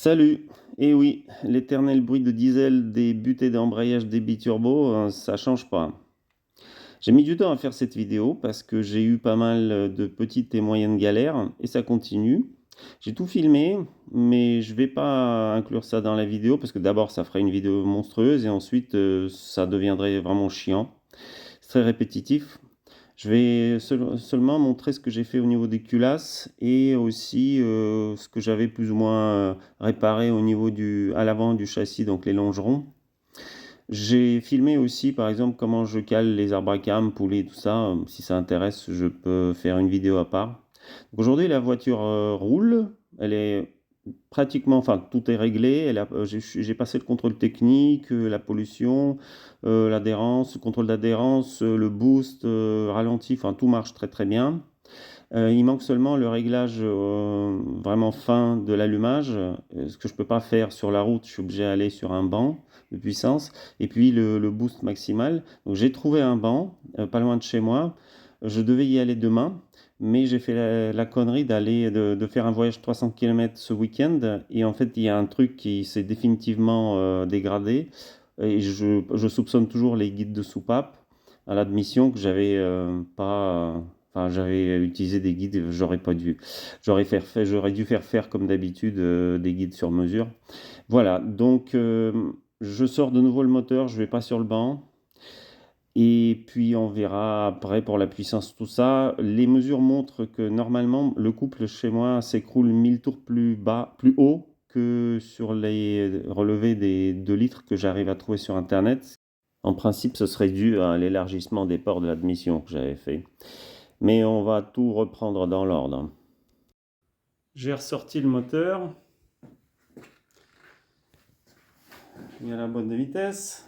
Salut! Eh oui, l'éternel bruit de diesel des butées d'embrayage des biturbo, ça change pas. J'ai mis du temps à faire cette vidéo parce que j'ai eu pas mal de petites et moyennes galères et ça continue. J'ai tout filmé, mais je vais pas inclure ça dans la vidéo parce que d'abord ça ferait une vidéo monstrueuse et ensuite ça deviendrait vraiment chiant. C'est très répétitif. Je vais seulement montrer ce que j'ai fait au niveau des culasses et aussi ce que j'avais plus ou moins réparé au niveau à l'avant du châssis, donc les longerons. J'ai filmé aussi par exemple comment je cale les arbres à cam, poulets, tout ça. Si ça intéresse, je peux faire une vidéo à part. Aujourd'hui, la voiture roule. Elle est pratiquement, enfin, tout est réglé. J'ai passé le contrôle technique, la pollution, l'adhérence, le contrôle d'adhérence, le boost, ralenti, enfin, tout marche très très bien. Il manque seulement le réglage vraiment fin de l'allumage, ce que je ne peux pas faire sur la route, je suis obligé d'aller sur un banc de puissance, et puis le boost maximal. Donc j'ai trouvé un banc, pas loin de chez moi, je devais y aller demain, mais j'ai fait la connerie de faire un voyage de 300 km ce week-end, et en fait il y a un truc qui s'est définitivement dégradé, et je soupçonne toujours les guides de soupape à l'admission que j'avais pas... Enfin, j'avais utilisé des guides, j'aurais pas dû. J'aurais dû faire comme d'habitude des guides sur mesure. Voilà, donc je sors de nouveau le moteur, je vais pas sur le banc. Et puis on verra après pour la puissance, tout ça. Les mesures montrent que normalement le couple chez moi s'écroule 1000 tours plus bas, plus haut que sur les relevés des 2 litres que j'arrive à trouver sur Internet. En principe, ce serait dû à l'élargissement des ports de l'admission que j'avais fait. Mais on va tout reprendre dans l'ordre. J'ai ressorti le moteur. Il y a la boîte de vitesse.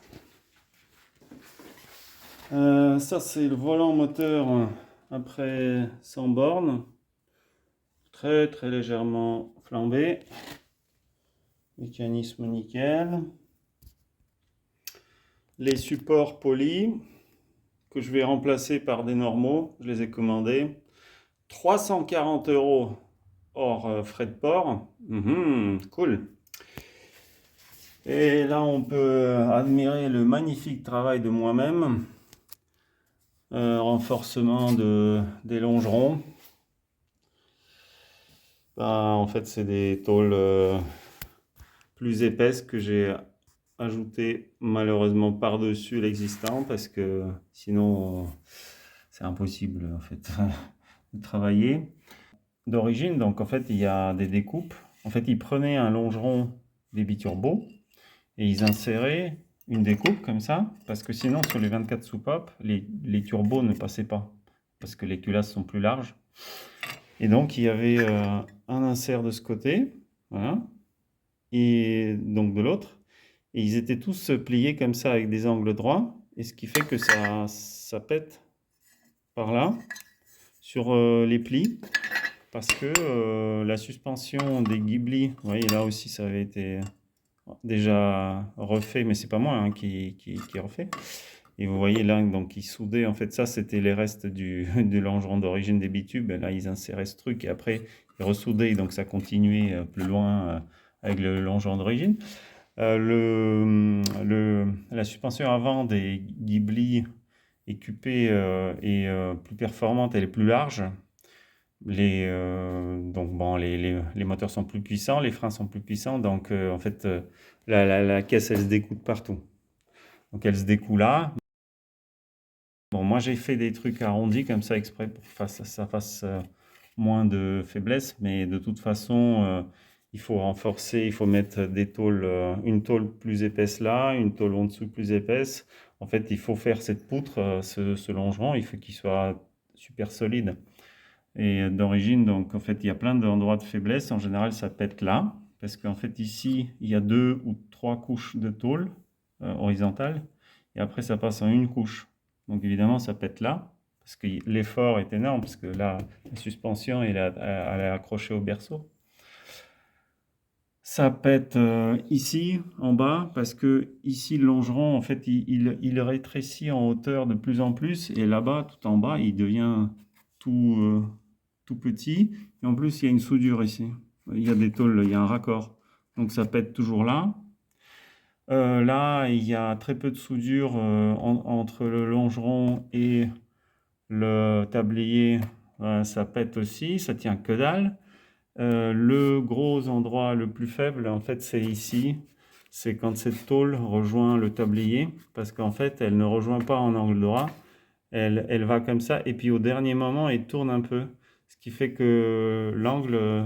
Ça, c'est le volant moteur après 100 bornes. Très très légèrement flambé. Mécanisme nickel. Les supports polis que je vais remplacer par des normaux. Je les ai commandés. 340 € hors frais de port. Cool. Et là, on peut admirer le magnifique travail de moi-même. Renforcement des longerons. En fait, c'est des tôles plus épaisses que j'ai ajoutées malheureusement par-dessus l'existant parce que sinon, c'est impossible en fait de travailler. D'origine, donc en fait, il y a des découpes. En fait, ils prenaient un longeron des biturbo et ils inséraient une découpe comme ça, parce que sinon sur les 24 soupapes, les turbos ne passaient pas, parce que les culasses sont plus larges. Et donc il y avait un insert de ce côté, voilà, et donc de l'autre, et ils étaient tous pliés comme ça avec des angles droits, et ce qui fait que ça pète par là, sur les plis, parce que la suspension des Ghibli, vous voyez là aussi ça avait été déjà refait, mais c'est pas moi hein, qui refait. Et vous voyez là, donc ils soudaient, en fait ça c'était les restes du longeron d'origine des bitubes, là ils inséraient ce truc et après ils ressoudaient, donc ça continuait plus loin avec le longeron d'origine. La suspension avant des Ghibli est cupée et plus performante, elle est plus large. Donc bon, les moteurs sont plus puissants, les freins sont plus puissants, donc en fait la caisse elle se découle partout. Donc elle se découle là. Bon, moi j'ai fait des trucs arrondis comme ça exprès pour que ça fasse moins de faiblesse, mais de toute façon il faut renforcer, il faut mettre des tôles, une tôle plus épaisse là, une tôle en dessous plus épaisse. En fait, il faut faire cette poutre, ce longeron, il faut qu'il soit super solide. Et d'origine, donc en fait, il y a plein d'endroits de faiblesse. En général, ça pète là, parce qu'en fait, ici, il y a 2 ou 3 couches de tôle horizontale, et après, ça passe en une couche. Donc évidemment, ça pète là, parce que l'effort est énorme, parce que là, la suspension, elle est accrochée au berceau. Ça pète ici, en bas, parce que ici, le longeron, en fait, il rétrécit en hauteur de plus en plus, et là-bas, tout en bas, il devient tout petit. Et en plus, il y a une soudure ici. Il y a des tôles, il y a un raccord donc ça pète toujours là. Là, il y a très peu de soudure entre le longeron et le tablier. Ça pète aussi, ça tient que dalle. Le gros endroit le plus faible, en fait, c'est ici. C'est quand cette tôle rejoint le tablier, parce qu'en fait, elle ne rejoint pas en angle droit. Elle va comme ça, et puis au dernier moment, elle tourne un peu. Ce qui fait que l'angle,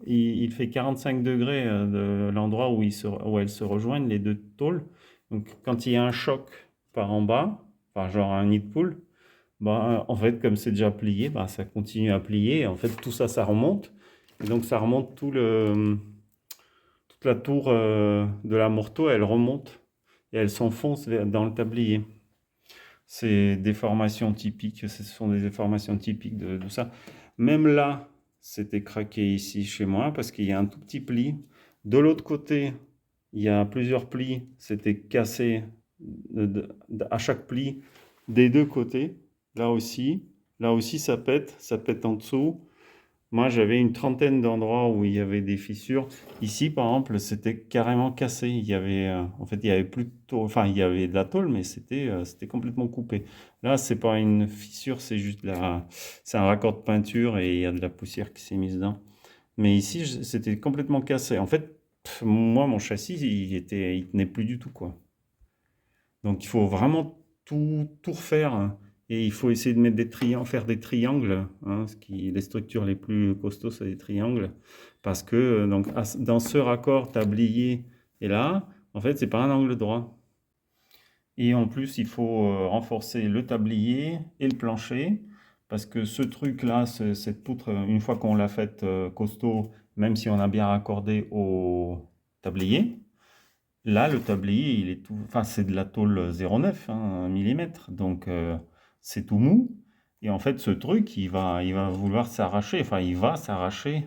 il fait 45 degrés de l'endroit où elles se rejoignent, les deux tôles. Donc quand il y a un choc par en bas, enfin genre un nid de poule, bah, en fait, comme c'est déjà plié, bah, ça continue à plier. Et en fait, tout ça, ça remonte. Et donc, ça remonte toute la tour de la morteau, elle remonte et elle s'enfonce dans le tablier. C'est des formations typiques, ce sont des formations typiques de ça. Même là, c'était craqué ici chez moi parce qu'il y a un tout petit pli. De l'autre côté, il y a plusieurs plis, c'était cassé à chaque pli des deux côtés. Là aussi ça pète en dessous. Moi, j'avais une trentaine d'endroits où il y avait des fissures. Ici, par exemple, c'était carrément cassé. Il y avait, en fait, il y avait plus de tôle. Enfin, il y avait de la tôle, mais c'était complètement coupé. Là, c'est pas une fissure, c'est un raccord de peinture et il y a de la poussière qui s'est mise dedans. Mais ici, c'était complètement cassé. En fait, moi, mon châssis, il tenait plus du tout, quoi. Donc il faut vraiment tout refaire, hein. Et il faut essayer de mettre des triangles, faire des triangles, hein, les structures les plus costauds, c'est des triangles. Parce que donc, dans ce raccord tablier et là, en fait, c'est pas un angle droit. Et en plus, il faut renforcer le tablier et le plancher. Parce que ce truc-là, cette poutre, une fois qu'on l'a faite costaud, même si on a bien raccordé au tablier, là, le tablier, il est tout, enfin, c'est de la tôle 0,9 mm, donc c'est tout mou. Et en fait, ce truc, il va vouloir s'arracher, enfin, il va s'arracher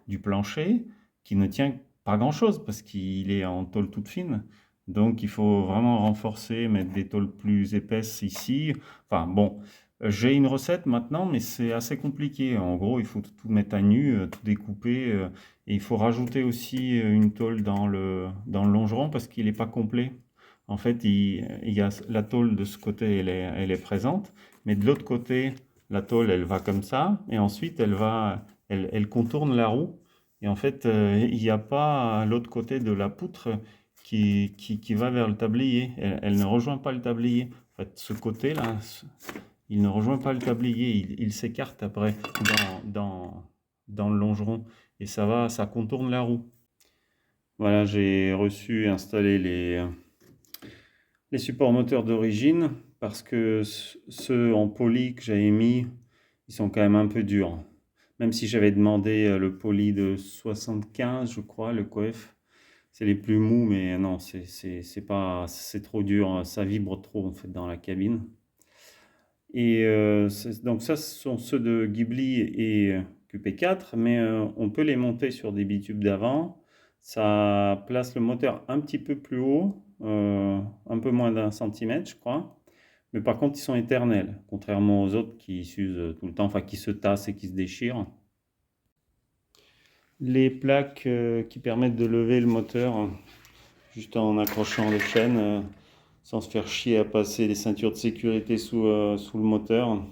du plancher qui ne tient pas grand-chose parce qu'il est en tôle toute fine. Donc, il faut vraiment renforcer, mettre des tôles plus épaisses ici. Enfin, bon, j'ai une recette maintenant, mais c'est assez compliqué. En gros, il faut tout mettre à nu, tout découper. Et il faut rajouter aussi une tôle dans le longeron parce qu'il n'est pas complet. En fait, il y a la tôle de ce côté, elle est présente, mais de l'autre côté, la tôle, elle va comme ça, et ensuite, elle contourne la roue. Et en fait, il n'y a pas l'autre côté de la poutre qui va vers le tablier. Elle ne rejoint pas le tablier. En fait, ce côté-là, il ne rejoint pas le tablier. Il s'écarte après dans le longeron. Et ça contourne la roue. Voilà, j'ai reçu et installé les supports moteurs d'origine parce que ceux en poly que j'avais mis, ils sont quand même un peu durs. Même si j'avais demandé le poly de 75, je crois, le coef, c'est les plus mous, mais non, c'est trop dur, ça vibre trop en fait dans la cabine. Et donc ça, ce sont ceux de Ghibli et QP4, mais on peut les monter sur des bitubes d'avant. Ça place le moteur un petit peu plus haut, un peu moins d'un centimètre, je crois. Mais par contre, ils sont éternels, contrairement aux autres qui s'usent tout le temps, enfin qui se tassent et qui se déchirent. Les plaques qui permettent de lever le moteur juste en accrochant les chaînes sans se faire chier à passer les ceintures de sécurité sous le moteur.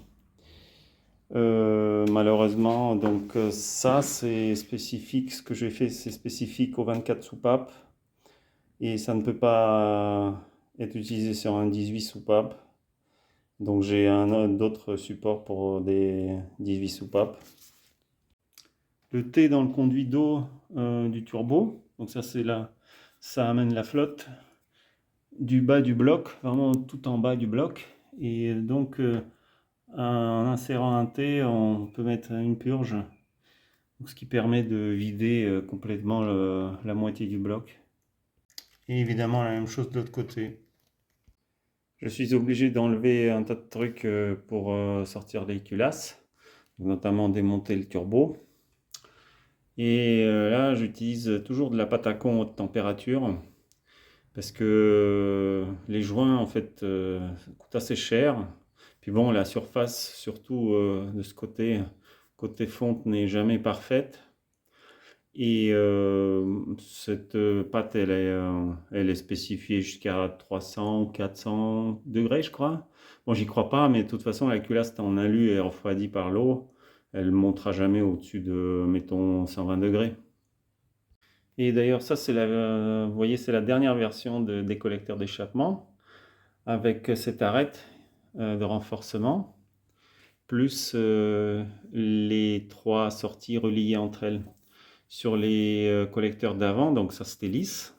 Malheureusement, donc ça c'est spécifique, ce que j'ai fait c'est spécifique aux 24 soupapes et ça ne peut pas être utilisé sur un 18 soupapes. Donc j'ai d'autres supports pour des 18 soupapes. Le T dans le conduit d'eau du turbo, donc ça c'est là, ça amène la flotte du bas du bloc, vraiment tout en bas du bloc. Et donc en insérant un T, on peut mettre une purge, ce qui permet de vider complètement la moitié du bloc. Et évidemment la même chose de l'autre côté. Je suis obligé d'enlever un tas de trucs pour sortir les culasses, notamment démonter le turbo. Et là j'utilise toujours de la pâte à con haute température parce que les joints en fait coûtent assez cher. Puis bon, la surface surtout de ce côté fonte n'est jamais parfaite. Et cette pâte, elle est spécifiée jusqu'à 300 ou 400 degrés, je crois. Bon, j'y crois pas, mais de toute façon, la culasse en alu et refroidie par l'eau, elle montera jamais au-dessus de, mettons, 120 degrés. Et d'ailleurs, ça, vous voyez, c'est la dernière version des collecteurs d'échappement, avec cette arête de renforcement, plus les 3 sorties reliées entre elles. Sur les collecteurs d'avant, donc ça c'était lisse,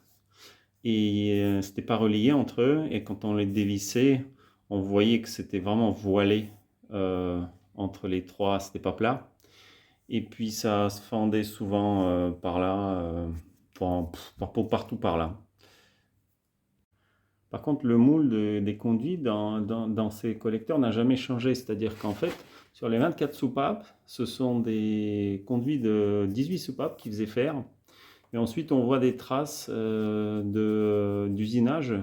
et c'était pas relié entre eux, et quand on les dévissait, on voyait que c'était vraiment voilé entre les 3, c'était pas plat. Et puis ça se fendait souvent par là, partout par là. Par contre, le moule des conduits dans ces collecteurs n'a jamais changé. C'est-à-dire qu'en fait, sur les 24 soupapes, ce sont des conduits de 18 soupapes qui faisaient faire. Et ensuite, on voit des traces d'usinage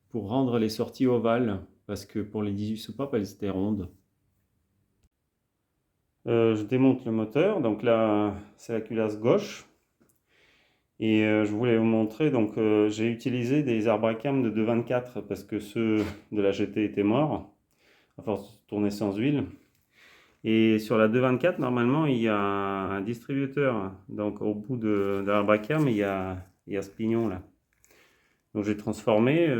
pour rendre les sorties ovales. Parce que pour les 18 soupapes, elles étaient rondes. Je démonte le moteur. Donc là, c'est la culasse gauche. Et je voulais vous montrer, donc j'ai utilisé des arbres à cam de 2,24 parce que ceux de la GT étaient morts, à force de tourner sans huile. Et sur la 2,24, normalement, il y a un distributeur. Donc au bout de l'arbre à cam, il y a ce pignon là. Donc j'ai transformé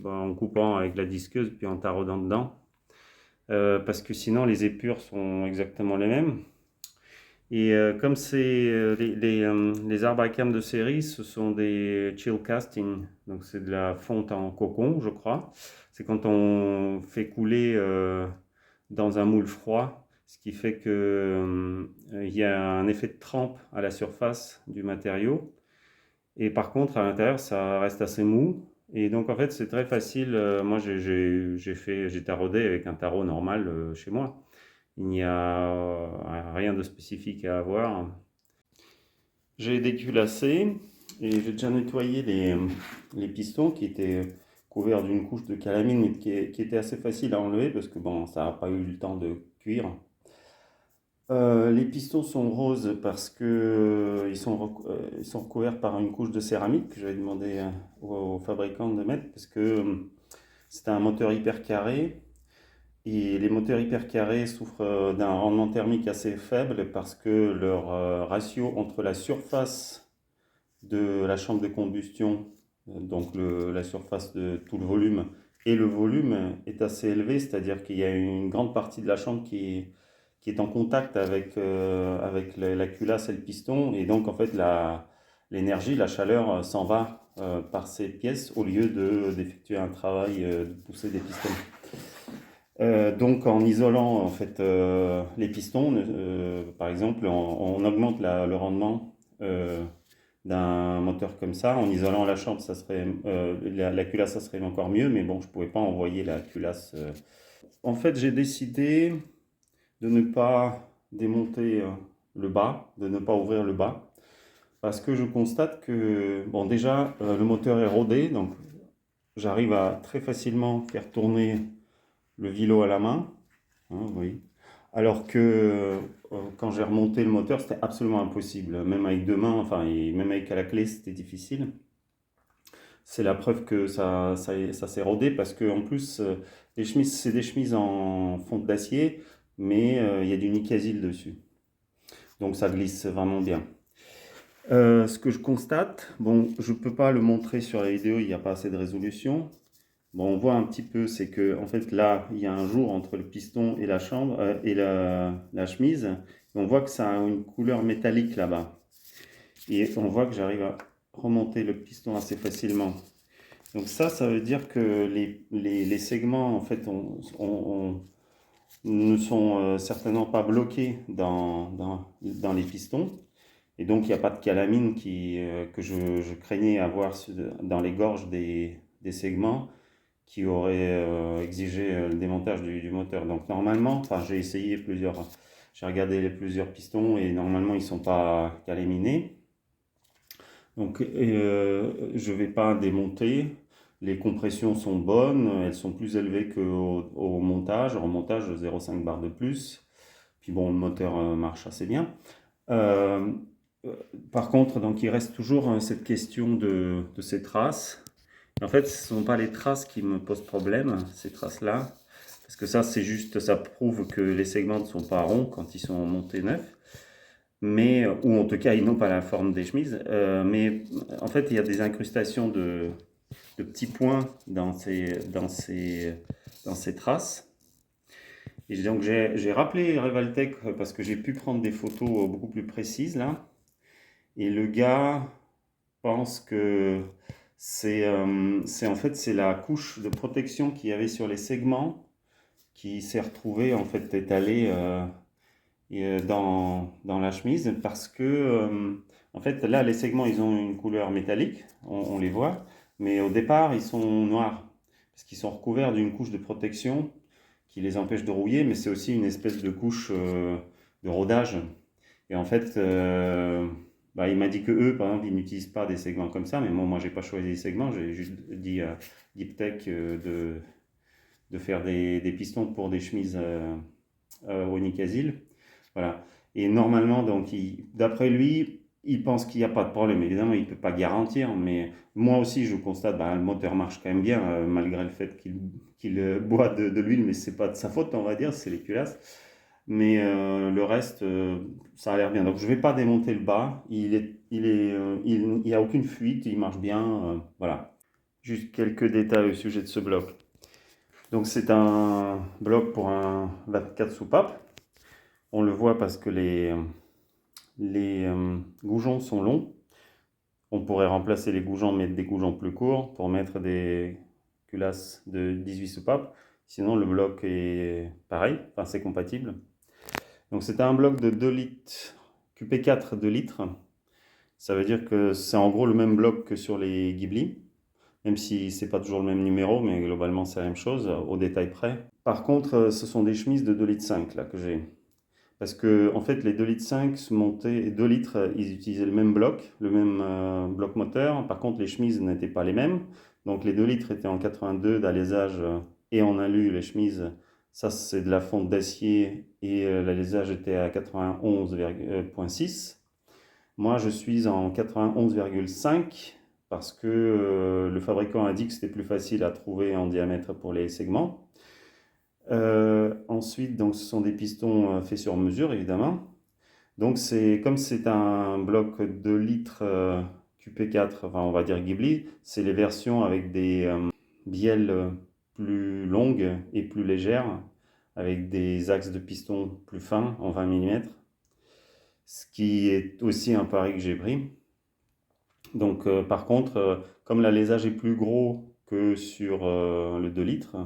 en coupant avec la disqueuse puis en taraudant dedans. Parce que sinon les épures sont exactement les mêmes. Et comme c'est les arbres à cam de série, ce sont des chill casting, donc c'est de la fonte en cocon, je crois. C'est quand on fait couler dans un moule froid, ce qui fait que il y a un effet de trempe à la surface du matériau. Et par contre, à l'intérieur, ça reste assez mou. Et donc en fait, c'est très facile. Moi, j'ai taraudé avec un tarot normal chez moi. Il n'y a rien de spécifique à avoir. J'ai déculassé et j'ai déjà nettoyé les pistons qui étaient couverts d'une couche de calamine mais qui était assez facile à enlever parce que bon, ça n'a pas eu le temps de cuire. Les pistons sont roses parce que ils sont recouverts par une couche de céramique que j'avais demandé au fabricant de mettre parce que c'était un moteur hyper carré. Et les moteurs hypercarrés souffrent d'un rendement thermique assez faible parce que leur ratio entre la surface de la chambre de combustion, donc la surface de tout le volume, et le volume est assez élevé, c'est-à-dire qu'il y a une grande partie de la chambre qui est en contact avec la culasse et le piston, et donc en fait l'énergie, la chaleur s'en va par ces pièces au lieu d'effectuer un travail de pousser des pistons. Donc en isolant en fait les pistons, par exemple, on augmente le rendement d'un moteur comme ça. En isolant la chambre, ça serait, la culasse, ça serait encore mieux, mais bon, je ne pouvais pas envoyer la culasse. En fait, j'ai décidé de ne pas démonter le bas, de ne pas ouvrir le bas, parce que je constate que, bon, déjà, le moteur est rodé, donc j'arrive à très facilement faire tourner le vélo à la main, hein, oui. Alors que quand j'ai remonté le moteur, c'était absolument impossible. Même avec 2 mains, enfin, et même avec à la clé, c'était difficile. C'est la preuve que ça s'est rodé parce que en plus, les chemises, c'est des chemises en fonte d'acier, mais il y a du Nicasil dessus. Donc ça glisse vraiment bien. Ce que je constate, bon, je ne peux pas le montrer sur la vidéo, il n'y a pas assez de résolution. Bon, on voit un petit peu, c'est que en fait là, il y a un jour entre le piston et la chambre et la chemise. Et on voit que ça a une couleur métallique là-bas. Et on voit que j'arrive à remonter le piston assez facilement. Donc ça veut dire que les segments en fait ne sont certainement pas bloqués dans les pistons. Et donc il n'y a pas de calamine que je craignais avoir dans les gorges des segments qui aurait exigé le démontage du moteur. Donc normalement, enfin j'ai regardé plusieurs pistons et normalement ils ne sont pas calaminés. Donc je ne vais pas démonter. Les compressions sont bonnes, elles sont plus élevées qu'au montage. Au montage, 0,5 bar de plus. Puis bon, le moteur marche assez bien. Par contre, donc, il reste toujours cette question de ces traces. En fait, ce ne sont pas les traces qui me posent problème, ces traces-là. Parce que ça, c'est juste, ça prouve que les segments ne sont pas ronds quand ils sont montés neufs. Mais, ou en tout cas, ils n'ont pas la forme des chemises. Mais en fait, il y a des incrustations de petits points dans ces traces. Et donc, j'ai rappelé Revaltech parce que j'ai pu prendre des photos beaucoup plus précises là. Et le gars pense que c'est en fait c'est la couche de protection qu'il y avait sur les segments qui s'est retrouvée en fait étalée dans la chemise parce que en fait là les segments ils ont une couleur métallique, on les voit, mais au départ ils sont noirs parce qu'ils sont recouverts d'une couche de protection qui les empêche de rouiller, mais c'est aussi une espèce de couche de rodage. Et en fait, bah, il m'a dit que eux, par exemple, ils n'utilisent pas des segments comme ça, mais moi, j'ai pas choisi des segments, j'ai juste dit à Deep Tech de faire des pistons pour des chemises au Nicasil. Voilà. Et normalement, donc, d'après lui, il pense qu'il n'y a pas de problème. Évidemment, il ne peut pas garantir, mais moi aussi, je constate, bah, le moteur marche quand même bien, malgré le fait qu'il boit de l'huile, mais c'est pas de sa faute, on va dire, c'est les culasses. Mais le reste, ça a l'air bien. Donc je ne vais pas démonter le bas. Il n'y a aucune fuite, il marche bien. Voilà. Juste quelques détails au sujet de ce bloc. Donc c'est un bloc pour un 24 soupapes. On le voit parce que les goujons sont longs. On pourrait remplacer les goujons, mettre des goujons plus courts pour mettre des culasses de 18 soupapes. Sinon le bloc est pareil, enfin c'est compatible. Donc c'était un bloc de 2 litres, QP4 2 litres. Ça veut dire que c'est en gros le même bloc que sur les Ghibli, même si c'est pas toujours le même numéro, mais globalement c'est la même chose, au détail près. Par contre, ce sont des chemises de 2 litres 5 là que j'ai. Parce que en fait les 2 litres 5 se montaient, 2 litres, ils utilisaient le même bloc, le même bloc moteur. Par contre les chemises n'étaient pas les mêmes. Donc les 2 litres étaient en 82 d'alésage et en alu les chemises. Ça c'est de la fonte d'acier et l'alésage était à 91,6. Moi je suis en 91,5 parce que le fabricant a dit que c'était plus facile à trouver en diamètre pour les segments. Ensuite, donc, ce sont des pistons faits sur mesure, évidemment. Donc, comme c'est un bloc de litres QP4, enfin, on va dire Ghibli, c'est les versions avec des bielles plus longues et plus légères, avec des axes de piston plus fins, en 20 mm, ce qui est aussi un pari que j'ai pris. Donc, par contre, comme l'alésage est plus gros que sur le 2 litres,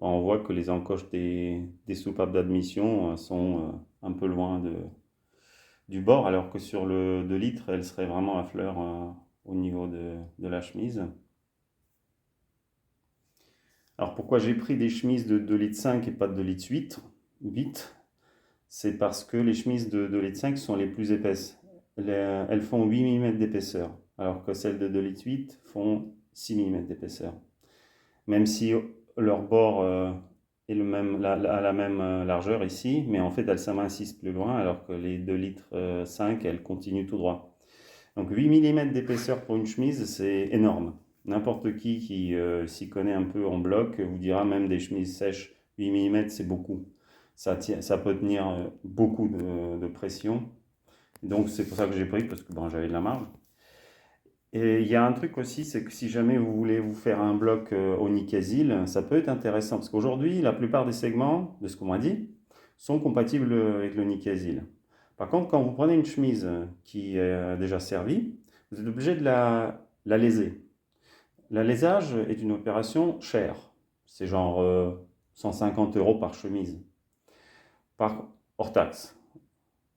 on voit que les encoches des soupapes d'admission sont un peu loin du bord, alors que sur le 2 litres, elles seraient vraiment à fleur au niveau de la chemise. Alors pourquoi j'ai pris des chemises de 2 litres 5 et pas de 2 litres 8? C'est parce que les chemises de 2 litres 5 sont les plus épaisses. Elles font 8 mm d'épaisseur, alors que celles de 2 litres 8 font 6 mm d'épaisseur. Même si leur bord est à la même largeur ici, mais en fait elles s'amincissent plus loin, alors que les 2 litres 5, elles continuent tout droit. Donc 8 mm d'épaisseur pour une chemise, c'est énorme. N'importe qui s'y connaît un peu en bloc vous dira même des chemises sèches, 8 mm c'est beaucoup. Ça peut tenir beaucoup de pression. Donc c'est pour ça que j'ai pris, parce que bon, j'avais de la marge. Et il y a un truc aussi, c'est que si jamais vous voulez vous faire un bloc au Nicasil, ça peut être intéressant, parce qu'aujourd'hui, la plupart des segments, de ce qu'on m'a dit, sont compatibles avec le Nicasil. Par contre, quand vous prenez une chemise qui est déjà servie, vous êtes obligé de la léser. L'alésage est une opération chère. C'est genre 150 € par chemise, hors taxe.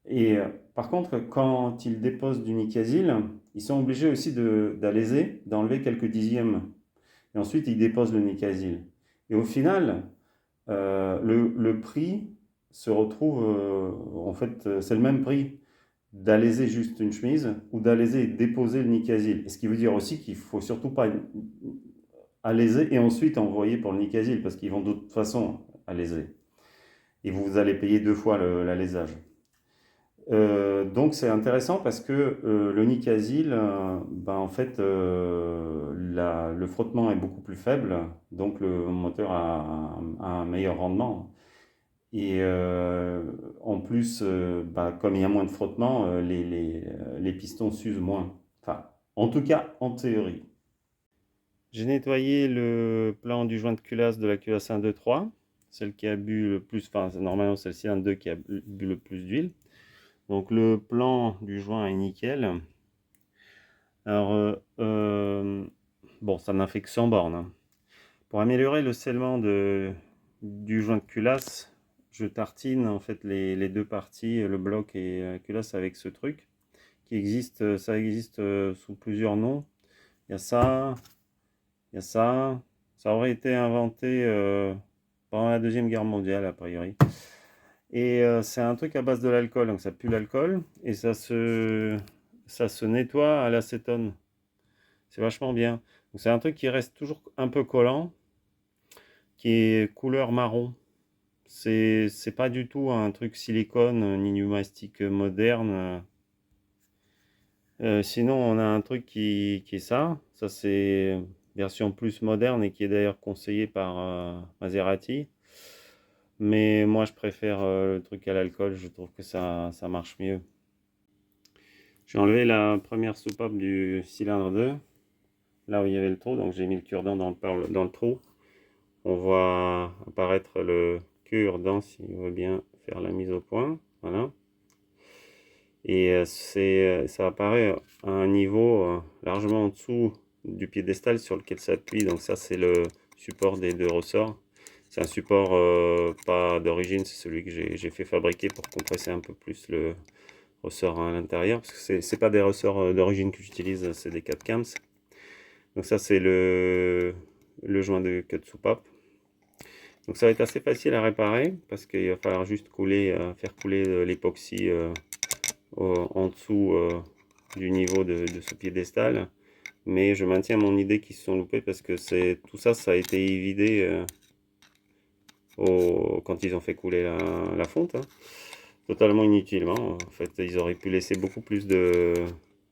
Et par contre, quand ils déposent du Nicasil, ils sont obligés aussi d'aléser, d'enlever quelques dixièmes. Et ensuite, ils déposent le Nicasil. Et au final, le prix se retrouve, en fait, c'est le même prix d'aléser juste une chemise ou d'aléser et déposer le Nicasil. Et ce qui veut dire aussi qu'il ne faut surtout pas aléser et ensuite envoyer pour le Nicasil, parce qu'ils vont de toute façon aléser. Et vous allez payer 2 fois l'alésage. Donc c'est intéressant parce que le Nicasil, en fait, le frottement est beaucoup plus faible, donc le moteur a un meilleur rendement. Et en plus, comme il y a moins de frottement, les pistons s'usent moins. Enfin, en tout cas, en théorie. J'ai nettoyé le plan du joint de culasse de la culasse 1, 2, 3, celle qui a bu le plus, enfin normalement celle-ci 1, 2 qui a bu le plus d'huile. Donc le plan du joint est nickel. Alors, bon, ça n'a fait que 100 bornes, hein. Pour améliorer le scellement du joint de culasse, je tartine en fait les deux parties, le bloc et la culasse avec ce truc qui existe, ça existe sous plusieurs noms. Il y a ça, il y a ça. Ça aurait été inventé pendant la Deuxième Guerre mondiale, a priori. Et c'est un truc à base de l'alcool, donc ça pue l'alcool et ça se nettoie à l'acétone. C'est vachement bien. Donc c'est un truc qui reste toujours un peu collant, qui est couleur marron. C'est pas du tout un truc silicone ni pneumatique moderne. Sinon, on a un truc qui est ça. Ça, c'est version plus moderne et qui est d'ailleurs conseillé par Maserati. Mais moi, je préfère le truc à l'alcool. Je trouve que ça marche mieux. J'ai enlevé la première soupape du cylindre 2, là où il y avait le trou. Donc, j'ai mis le cure-dent dans le trou. On voit apparaître le cure-dent s'il veut bien faire la mise au point. Voilà. Et ça apparaît à un niveau largement en dessous du piédestal sur lequel ça appuie. Donc ça, c'est le support des deux ressorts. C'est un support pas d'origine, c'est celui que j'ai fait fabriquer pour compresser un peu plus le ressort à l'intérieur. Parce que c'est pas des ressorts d'origine que j'utilise, c'est des 4 cams. Donc ça, c'est le joint de cut soupape. Donc ça va être assez facile à réparer parce qu'il va falloir juste faire couler l'époxy en dessous du niveau de ce piédestal. Mais je maintiens mon idée qu'ils se sont loupés parce que tout ça, ça a été évidé quand ils ont fait couler la fonte, hein. Totalement inutilement. En fait, ils auraient pu laisser beaucoup plus de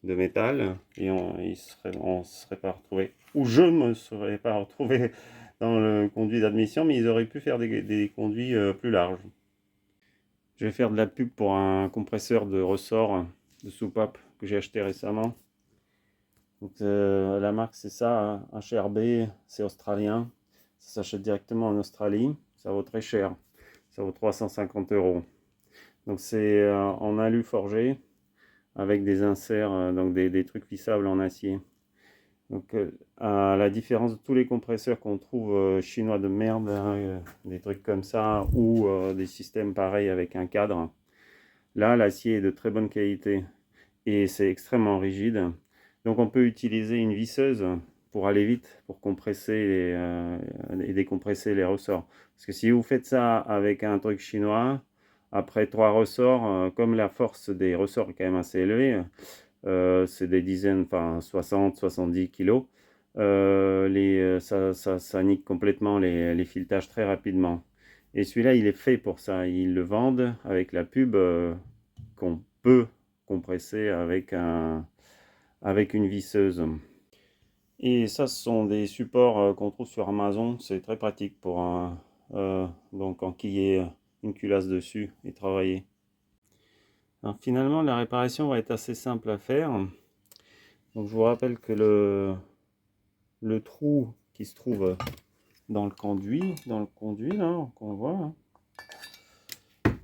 métal et on se serait pas retrouvé, ou je me serais pas retrouvé dans le conduit d'admission, mais ils auraient pu faire des conduits plus larges. Je vais faire de la pub pour un compresseur de ressort de soupape que j'ai acheté récemment. Donc, la marque c'est ça, HRB, c'est australien. Ça s'achète directement en Australie. Ça vaut très cher. Ça vaut 350 €. Donc c'est en alu forgé avec des inserts, donc des trucs lissables en acier. Donc à la différence de tous les compresseurs qu'on trouve chinois de merde, hein, des trucs comme ça, ou des systèmes pareils avec un cadre, là l'acier est de très bonne qualité et c'est extrêmement rigide. Donc on peut utiliser une visseuse pour aller vite, pour compresser et décompresser les ressorts. Parce que si vous faites ça avec un truc chinois, après 3 ressorts, comme la force des ressorts est quand même assez élevée, c'est des dizaines, enfin 60-70 kilos, ça nique complètement les filetages très rapidement. Et celui-là, il est fait pour ça. Ils le vendent avec la pub qu'on peut compresser avec une visseuse. Et ça, ce sont des supports qu'on trouve sur Amazon. C'est très pratique pour donc enquiller une culasse dessus et travailler. Alors, finalement, la réparation va être assez simple à faire. Donc, je vous rappelle que le trou qui se trouve dans le conduit là, qu'on voit, hein,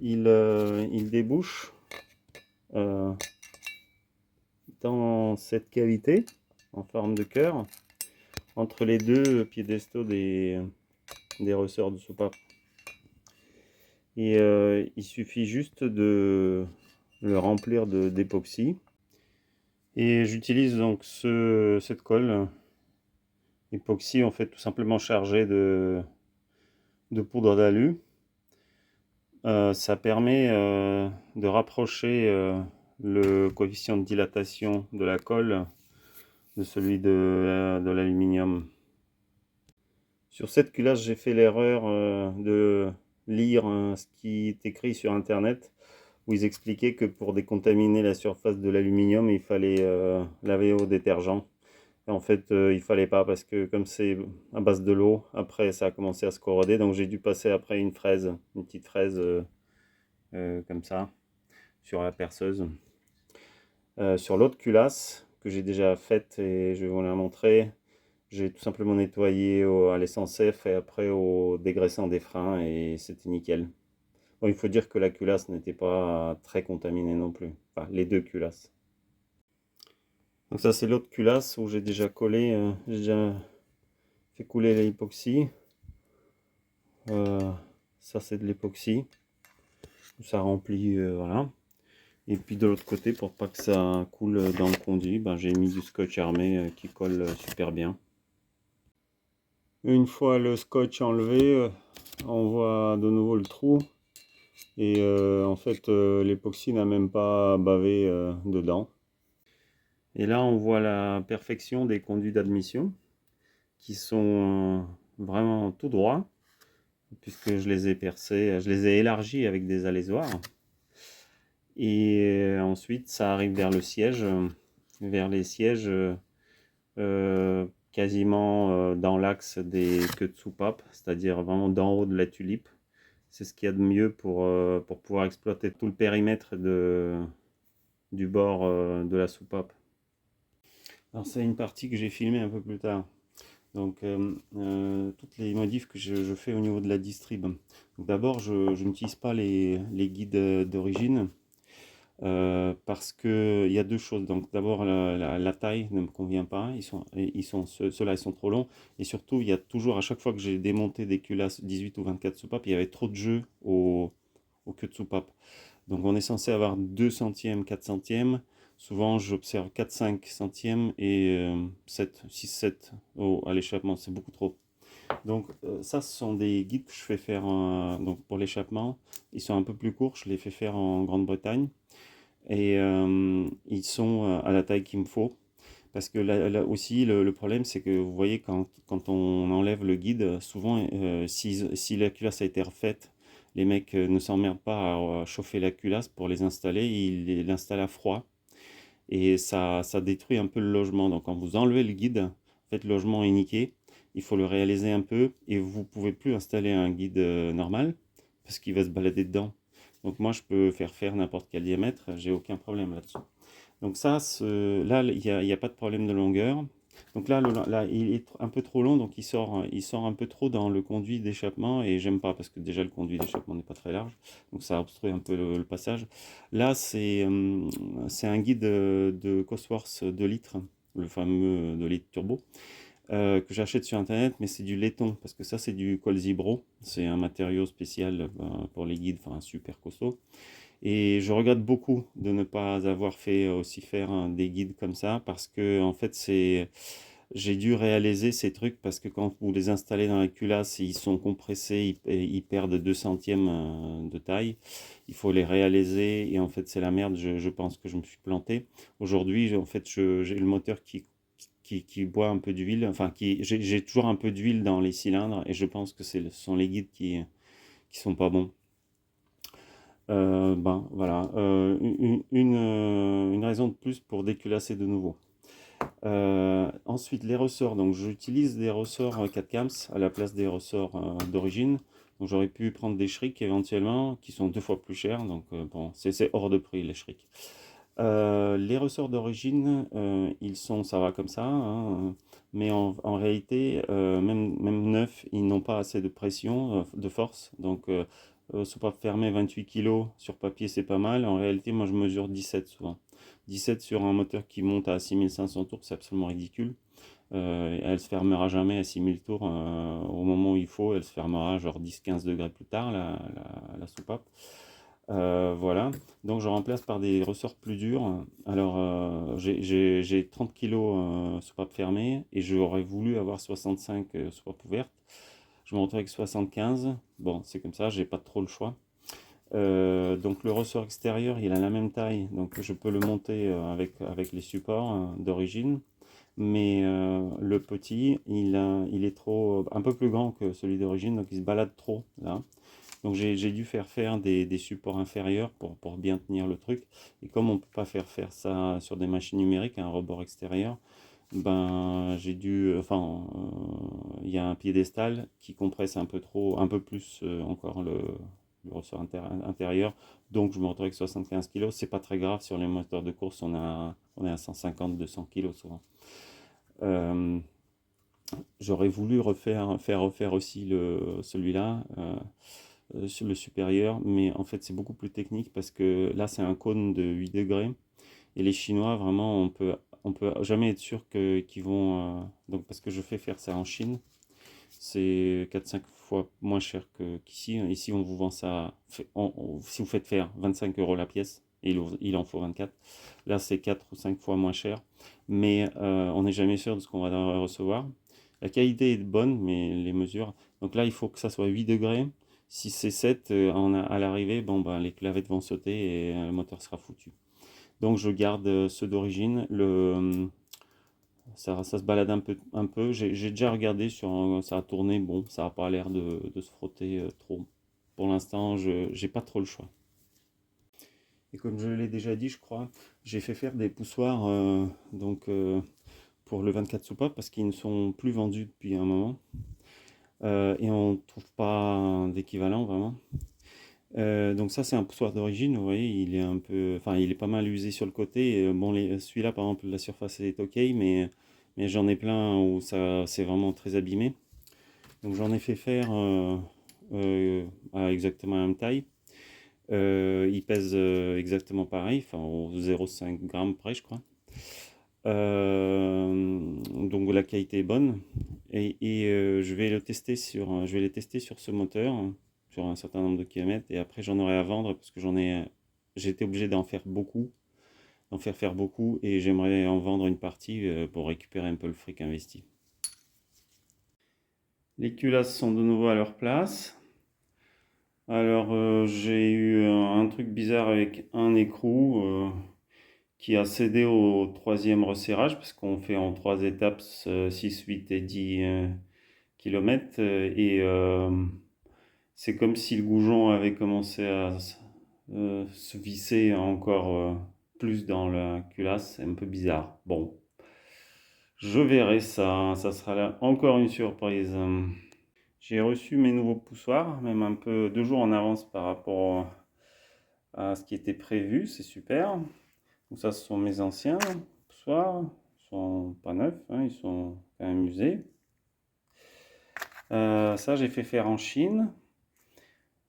il débouche dans cette cavité en forme de cœur entre les deux piédestaux des ressorts de soupape. Et il suffit juste de le remplir d'époxy. Et j'utilise donc cette colle époxy, en fait, tout simplement chargée de poudre d'alu. Ça permet de rapprocher le coefficient de dilatation de la colle de celui de l'aluminium. Sur cette culasse, j'ai fait l'erreur de lire ce qui est écrit sur internet. où ils expliquaient que pour décontaminer la surface de l'aluminium, il fallait laver au détergent. Et en fait, il fallait pas parce que comme c'est à base de l'eau, après ça a commencé à se corroder. Donc j'ai dû passer après une petite fraise comme ça, sur la perceuse. Sur l'autre culasse que j'ai déjà faite et je vais vous la montrer, j'ai tout simplement nettoyé à l'essence F et après au dégraissant des freins et c'était nickel. Bon, il faut dire que la culasse n'était pas très contaminée non plus. Enfin, les deux culasses. Donc ça c'est l'autre culasse où j'ai déjà collé, j'ai déjà fait couler l'époxy. Euh, Ça c'est de l'époxy. Ça remplit, voilà. Et puis de l'autre côté, pour pas que ça coule dans le conduit, ben, j'ai mis du scotch armé qui colle super bien. Une fois le scotch enlevé, on voit de nouveau le trou. Et en fait, l'époxy n'a même pas bavé dedans. Et là, on voit la perfection des conduits d'admission qui sont vraiment tout droits, puisque je les ai percés, je les ai élargis avec des alésoirs. Et ensuite, ça arrive vers le siège, vers les sièges quasiment dans l'axe des queues de soupape, c'est-à-dire vraiment d'en haut de la tulipe. C'est ce qu'il y a de mieux pour pouvoir exploiter tout le périmètre du bord de la soupape. Alors c'est une partie que j'ai filmée un peu plus tard. Donc toutes les modifs que je fais au niveau de la distrib. D'abord, je n'utilise pas les guides d'origine. Parce que il y a deux choses. Donc d'abord la taille ne me convient pas. Ceux-là ils sont trop longs. Et surtout il y a toujours à chaque fois que j'ai démonté des culasses 18 ou 24 soupapes, il y avait trop de jeu au queue de soupape. Donc on est censé avoir 2 centièmes, 4 centièmes. Souvent j'observe 4-5 centièmes et 7, 6-7 à l'échappement. C'est beaucoup trop. Donc ça ce sont des guides que je fais faire donc pour l'échappement. Ils sont un peu plus courts. Je les fais faire en Grande-Bretagne. Et ils sont à la taille qu'il me faut. Parce que là aussi, le problème, c'est que vous voyez, quand on enlève le guide, souvent, si la culasse a été refaite, les mecs ne s'emmerdent pas à chauffer la culasse pour les installer, ils l'installent à froid. Et ça détruit un peu le logement. Donc quand vous enlevez le guide, en fait, le logement est niqué. Il faut le réaliser un peu et vous ne pouvez plus installer un guide normal parce qu'il va se balader dedans. Donc moi, je peux faire n'importe quel diamètre, j'ai aucun problème là-dessus. Donc ça, là, il y a pas de problème de longueur. Donc là, il est un peu trop long, donc il sort un peu trop dans le conduit d'échappement et j'aime pas parce que déjà le conduit d'échappement n'est pas très large, donc ça obstrue un peu le passage. Là, c'est un guide de Cosworth 2 litres, le fameux 2 litres turbo, que j'achète sur internet, mais c'est du laiton parce que ça c'est du Colzibro, c'est un matériau spécial pour les guides, enfin super costaud. Et je regrette beaucoup de ne pas avoir fait aussi faire des guides comme ça parce que en fait j'ai dû réaliser ces trucs parce que quand vous les installez dans la culasse, ils sont compressés, ils perdent 2 centièmes de taille. Il faut les réaliser et en fait c'est la merde. Je pense que je me suis planté. Aujourd'hui, en fait, j'ai le moteur qui boit un peu d'huile. Enfin, j'ai toujours un peu d'huile dans les cylindres et je pense que ce sont les guides qui sont pas bons. Ben voilà, une raison de plus pour déculasser de nouveau. Ensuite, les ressorts. Donc, j'utilise des ressorts 4 cams à la place des ressorts d'origine. Donc, j'aurais pu prendre des Schrick éventuellement, qui sont 2 fois plus chers. Donc, bon, c'est hors de prix les Schrick. Les ressorts d'origine, ça va comme ça, hein, mais en réalité, même neufs, ils n'ont pas assez de pression, de force. Donc, soupape fermée 28 kg sur papier, c'est pas mal. En réalité, moi, je mesure 17 souvent. 17 sur un moteur qui monte à 6500 tours, c'est absolument ridicule. Elle se fermera jamais à 6000 tours au moment où il faut. Elle se fermera genre 10-15 degrés plus tard, la soupape. Voilà, donc je remplace par des ressorts plus durs. Alors j'ai 30 kg soupape fermée et j'aurais voulu avoir 65 soupapes ouvertes. Je me retrouve avec 75. Bon, c'est comme ça, j'ai pas trop le choix. Donc le ressort extérieur, il a la même taille, donc je peux le monter avec les supports d'origine. Mais le petit, il est un peu plus grand que celui d'origine, donc il se balade trop là. Donc j'ai dû faire des supports inférieurs pour bien tenir le truc. Et comme on ne peut pas faire ça sur des machines numériques, un rebord extérieur, ben j'ai dû, enfin, il y a un piédestal qui compresse un peu trop, un peu plus encore le ressort intérieur. Donc je me retrouve avec 75 kg. C'est pas très grave sur les moteurs de course, on est à 150-200 kg souvent. Euh, J'aurais voulu refaire aussi celui-là. Sur le supérieur, mais en fait c'est beaucoup plus technique parce que là c'est un cône de 8 degrés et les Chinois vraiment on peut jamais être sûr qu'ils vont donc parce que je fais faire ça en Chine, c'est 4-5 fois moins cher qu'ici. Ici on vous vend ça si vous faites faire 25 € la pièce et il en faut 24. Là c'est 4 ou 5 fois moins cher, mais on n'est jamais sûr de ce qu'on va recevoir. La qualité est bonne, mais les mesures. Donc là, il faut que ça soit 8 degrés. Si c'est 7 à l'arrivée, bon, ben, les clavettes vont sauter et le moteur sera foutu. Donc je garde ceux d'origine. Ça se balade un peu. J'ai déjà regardé ça a tourné. Bon, ça n'a pas l'air de se frotter trop. Pour l'instant, je n'ai pas trop le choix. Et comme je l'ai déjà dit, je crois, j'ai fait faire des poussoirs pour le 24 soupapes parce qu'ils ne sont plus vendus depuis un moment. Et on ne trouve pas d'équivalent vraiment. Donc ça c'est un poussoir d'origine, vous voyez, il est un peu, enfin il est pas mal usé sur le côté. Bon, celui-là par exemple, la surface est ok, mais j'en ai plein où ça c'est vraiment très abîmé. Donc j'en ai fait faire à exactement la même taille. Il pèse exactement pareil, enfin au 0,5 g près je crois. Donc la qualité est bonne et je vais je vais les tester sur ce moteur sur un certain nombre de kilomètres et après j'en aurai à vendre parce que j'ai été obligé d'en faire beaucoup et j'aimerais en vendre une partie pour récupérer un peu le fric investi. Les culasses sont de nouveau à leur place. Alors j'ai eu un truc bizarre avec un écrou qui a cédé au troisième resserrage, parce qu'on fait en 3 étapes 6, 8 et 10 km. Et c'est comme si le goujon avait commencé à se visser encore plus dans la culasse. C'est un peu bizarre. Bon, je verrai ça. Ça sera là encore une surprise. J'ai reçu mes nouveaux poussoirs, même un peu 2 jours en avance par rapport à ce qui était prévu. C'est super. Donc ça, ce sont mes anciens poussoirs. Ils sont pas neufs, hein, ils sont quand même usés. Ça, j'ai fait faire en Chine.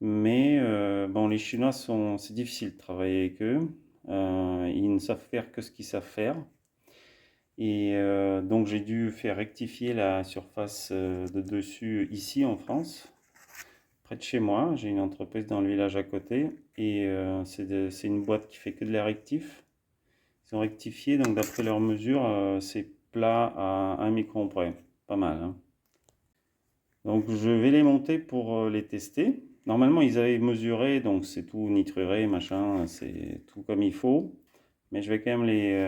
Mais bon, les Chinois c'est difficile de travailler avec eux. Ils ne savent faire que ce qu'ils savent faire. Et donc j'ai dû faire rectifier la surface de dessus ici en France, près de chez moi. J'ai une entreprise dans le village à côté. Et c'est une boîte qui fait que de la rectif. Ils ont rectifié, donc d'après leurs mesures, c'est plat à 1 micron près. Pas mal, hein. Donc je vais les monter pour les tester. Normalement, ils avaient mesuré, donc c'est tout nitruré, machin, c'est tout comme il faut. Mais je vais quand même les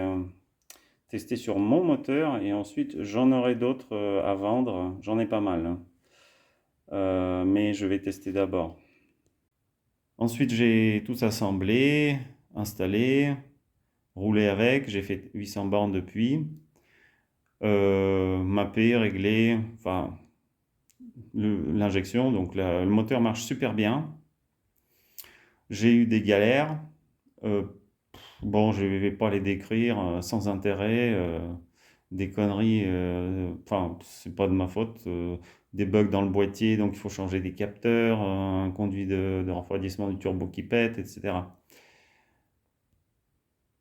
tester sur mon moteur et ensuite j'en aurai d'autres à vendre. J'en ai pas mal, hein. Mais je vais tester d'abord. Ensuite, j'ai tout assemblé, installé, roulé avec. J'ai fait 800 bornes depuis. Mappé, réglé, enfin l'injection, donc le moteur marche super bien. J'ai eu des galères, euh, bon je ne vais pas les décrire, sans intérêt, des conneries, enfin c'est pas de ma faute, des bugs dans le boîtier, donc il faut changer des capteurs, un conduit de refroidissement du turbo qui pète, etc.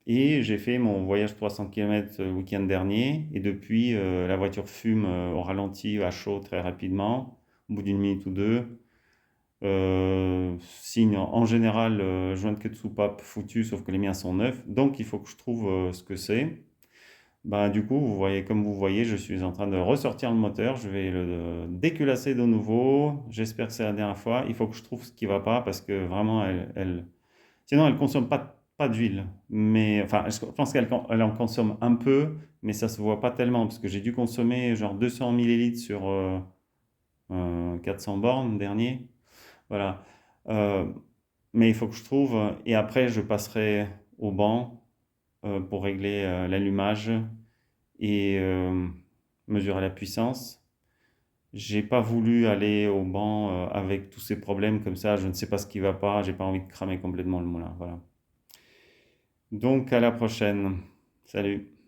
Et j'ai fait mon voyage 300 km le week-end dernier. Et depuis, la voiture fume au ralenti, à chaud, très rapidement, au bout d'une minute ou deux. Signe en général jointe queue de soupape foutue, sauf que les miens sont neufs. Donc il faut que je trouve ce que c'est. Bah, du coup, vous voyez, comme vous voyez, je suis en train de ressortir le moteur. Je vais le déculasser de nouveau. J'espère que c'est la dernière fois. Il faut que je trouve ce qui va pas parce que vraiment, sinon, elle consomme pas d'huile. Mais enfin, je pense qu'elle en consomme un peu, mais ça se voit pas tellement parce que j'ai dû consommer genre 200 millilitres sur 400 bornes dernier. Voilà. Euh, mais il faut que je trouve, et après je passerai au banc pour régler l'allumage et mesurer la puissance. J'ai pas voulu aller au banc avec tous ces problèmes comme ça, je ne sais pas ce qui va pas, j'ai pas envie de cramer complètement le moulin, voilà. Donc à la prochaine. Salut.